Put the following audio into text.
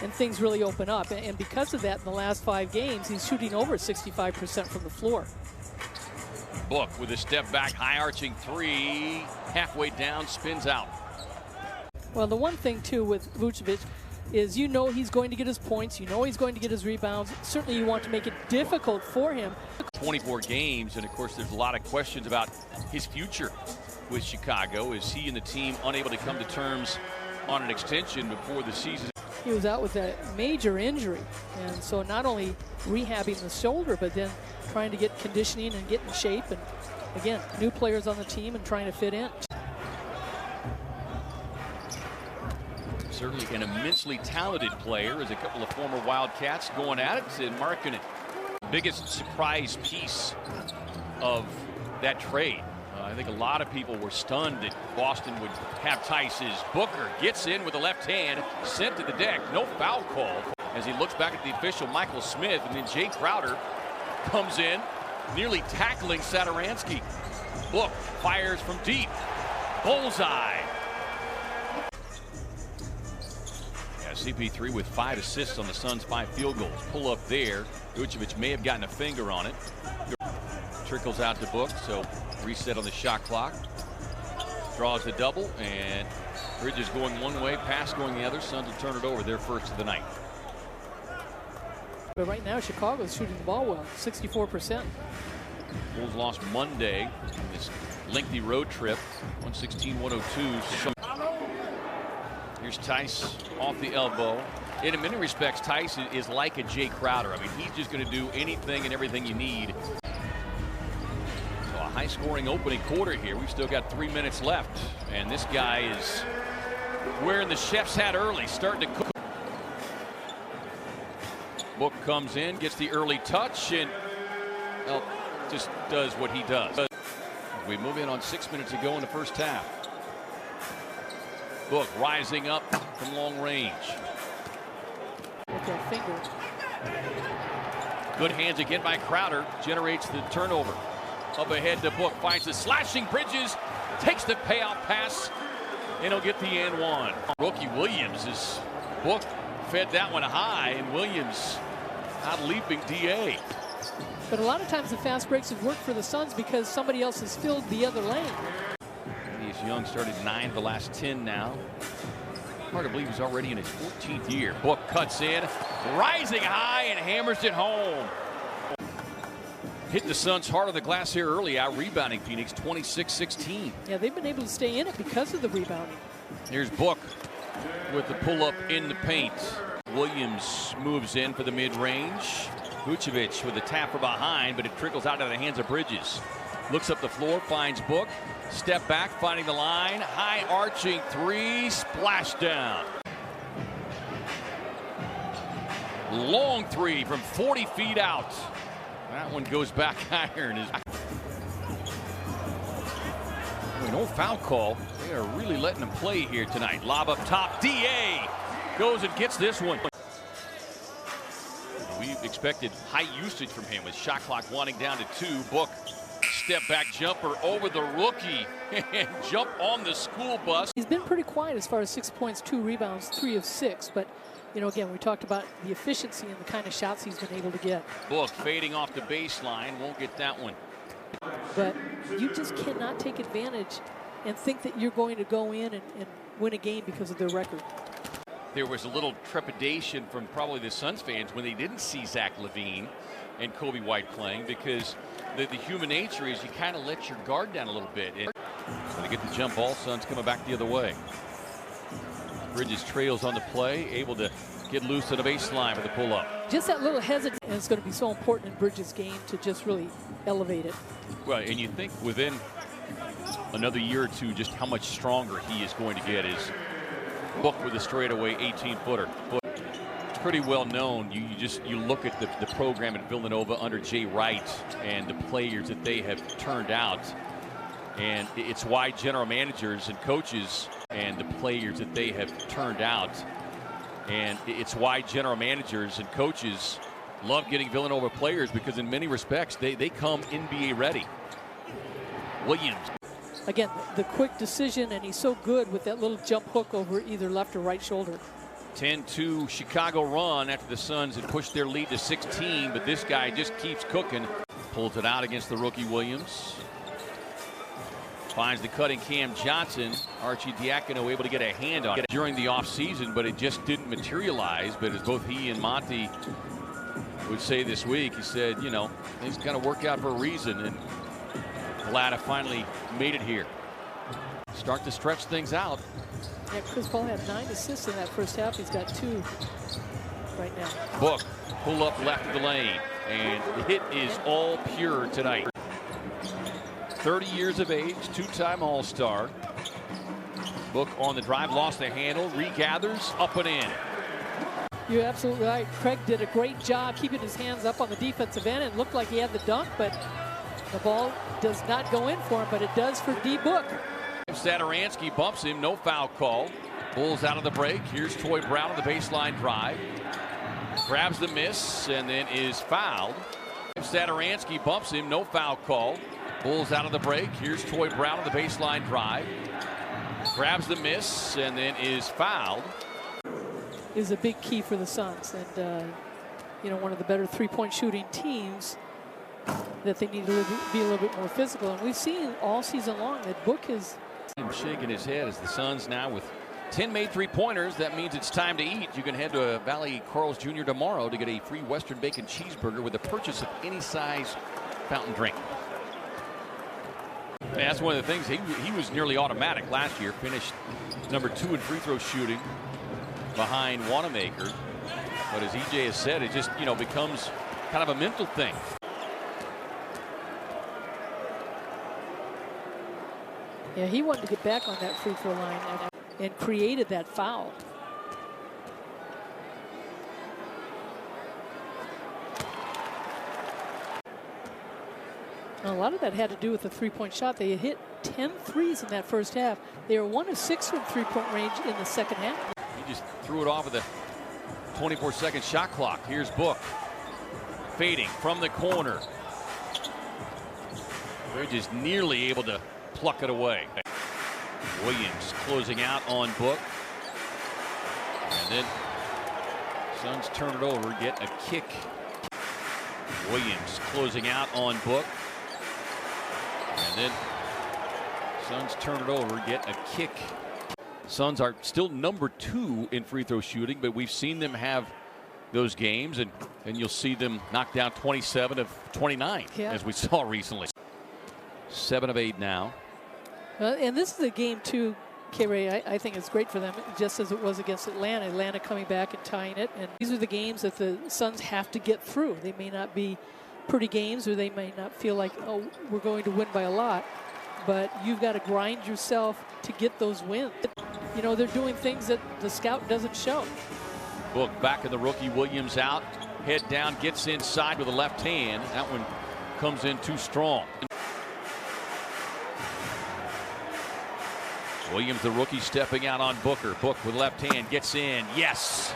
and things really open up. And because of that, in the last 5 games, he's shooting over 65% from the floor. Book with a step back, high arching three, halfway down, spins out. Well, the one thing too with Vucevic is you know he's going to get his points, you know he's going to get his rebounds. Certainly you want to make it difficult for him. 24 games, and of course there's a lot of questions about his future with Chicago. Is he and the team unable to come to terms on an extension before the season? He was out with a major injury, and so not only rehabbing the shoulder, but then trying to get conditioning and get in shape, and again, new players on the team and trying to fit in. Certainly an immensely talented player, as a couple of former Wildcats going at it, and marking it. Biggest surprise piece of that trade. I think a lot of people were stunned that Boston would have Tice's. Booker gets in with the left hand, sent to the deck, no foul call. As he looks back at the official, Michael Smith, and then Jay Crowder comes in, nearly tackling Satoransky. Book fires from deep. Bullseye. Yeah, CP3 with 5 assists on the Suns' 5 field goals. Pull up there. Vucevic may have gotten a finger on it. Trickles out to Book, so reset on the shot clock. Draws the double, and Bridges going one way, pass going the other. Suns will turn it over, their first of the night. But right now, Chicago's shooting the ball well, 64%. Bulls lost Monday in this lengthy road trip, 116-102. Here's Tice off the elbow. In many respects, Tice is like a Jay Crowder. I mean, he's just going to do anything and everything you need. So a high-scoring opening quarter here. We've still got 3 minutes left, and this guy is wearing the chef's hat early, starting to cook. Book comes in, gets the early touch, and well, just does what he does. We move in on 6 minutes to go in the first half. Book rising up from long range. With that finger. Good hands again by Crowder, generates the turnover. Up ahead to Book, finds the slashing Bridges, takes the payout pass, and he'll get the and one. Rookie Williams is Book fed that one high, and Williams out leaping DA. But a lot of times the fast breaks have worked for the Suns because somebody else has filled the other lane. Young started 9 of the last 10 now. Hard to believe he's already in his 14th year. Book cuts in, rising high, and hammers it home. Hit the Suns hard on the glass here early, out rebounding Phoenix 26-16. Yeah, they've been able to stay in it because of the rebounding. Here's Book with the pull-up in the paint. Williams moves in for the mid-range. Vucevic with a tap from behind, but it trickles out of the hands of Bridges. Looks up the floor, finds Book. Step back, finding the line. High arching three, splash down. Long three from 40 feet out. That one goes back iron. No foul call. They are really letting him play here tonight. Lob up top, DA goes and gets this one. We expected high usage from him with shot clock winding down to 2. Book. Step back jumper over the rookie and jump on the school bus. He's been pretty quiet as far as 6 points, 2 rebounds, 3 of 6. But, you know, again, we talked about the efficiency and the kind of shots he's been able to get. Book fading off the baseline, won't get that one. But you just cannot take advantage and think that you're going to go in and win a game because of their record. There was a little trepidation from probably the Suns fans when they didn't see Zach LaVine and Kobe White playing, because the human nature is you kind of let your guard down a little bit. So they get the jump ball, Suns coming back the other way. Bridges trails on the play, able to get loose to the baseline with the pull-up. Just that little hesitation is going to be so important in Bridges' game to just really elevate it. Well, and you think within another year or two just how much stronger he is going to get. Is Book with a straightaway 18-footer. It's pretty well known. You look at the program at Villanova under Jay Wright and the players that they have turned out, and it's why general managers and coaches and the players that they have turned out, and it's why general managers and coaches love getting Villanova players, because in many respects they come NBA ready. Williams. Again, the quick decision, and he's so good with that little jump hook over either left or right shoulder. 10-2 Chicago run after the Suns had pushed their lead to 16, but this guy just keeps cooking. Pulls it out against the rookie Williams. Finds the cutting Cam Johnson. Archie Diacono able to get a hand on it during the offseason, but it just didn't materialize. But as both he and Monty would say this week, he said, you know, things kind of work out for a reason, and glad I finally made it here. Start to stretch things out. Yeah, Chris Paul had 9 assists in that first half. He's got 2 right now. Book, pull up left of the lane, and the hit is all pure tonight. 30 years of age, 2-time All-Star. Book on the drive, lost the handle, regathers, up and in. You're absolutely right. Craig did a great job keeping his hands up on the defensive end. It looked like he had the dunk, but the ball does not go in for him, but it does for D. Book. Satoransky bumps him, no foul call. Bulls out of the break. Here's Troy Brown on the baseline drive. Grabs the miss and then is fouled. Satoransky bumps him, no foul call. Bulls out of the break. Here's Troy Brown on the baseline drive. Grabs the miss and then is fouled. Is a big key for the Suns, and you know, one of the better three-point shooting teams, that they need to be a little bit more physical. And we've seen all season long that Book is shaking his head as the Suns now with 10 made three-pointers. That means it's time to eat. You can head to Valley Corals Jr. tomorrow to get a free Western Bacon cheeseburger with the purchase of any size fountain drink. And that's one of the things. He was nearly automatic last year. Finished number 2 in free throw shooting behind Wanamaker. But as EJ has said, it just, you know, becomes kind of a mental thing. Yeah, he wanted to get back on that free throw line and created that foul. And a lot of that had to do with the three-point shot. They hit 10 threes in that first half. They were 1 of 6 from three-point range in the second half. He just threw it off of the 24-second shot clock. Here's Book fading from the corner. Bridge is nearly able to pluck it away. Williams closing out on Book. And then Suns turn it over, get a kick. Williams closing out on Book. And then Suns turn it over, get a kick. Suns are still number 2 in free throw shooting, but we've seen them have those games, and you'll see them knock down 27 of 29, as we saw recently. 7 of 8 now. And this is a game too, K-Ray, I think it's great for them, just as it was against Atlanta. Atlanta coming back and tying it. And these are the games that the Suns have to get through. They may not be pretty games, or they may not feel like, oh, we're going to win by a lot. But you've got to grind yourself to get those wins. You know, they're doing things that the scout doesn't show. Book back in the rookie. Williams out. Head down, gets inside with the left hand. That one comes in too strong. Williams, the rookie, stepping out on Booker. Book with left hand, gets in. Yes!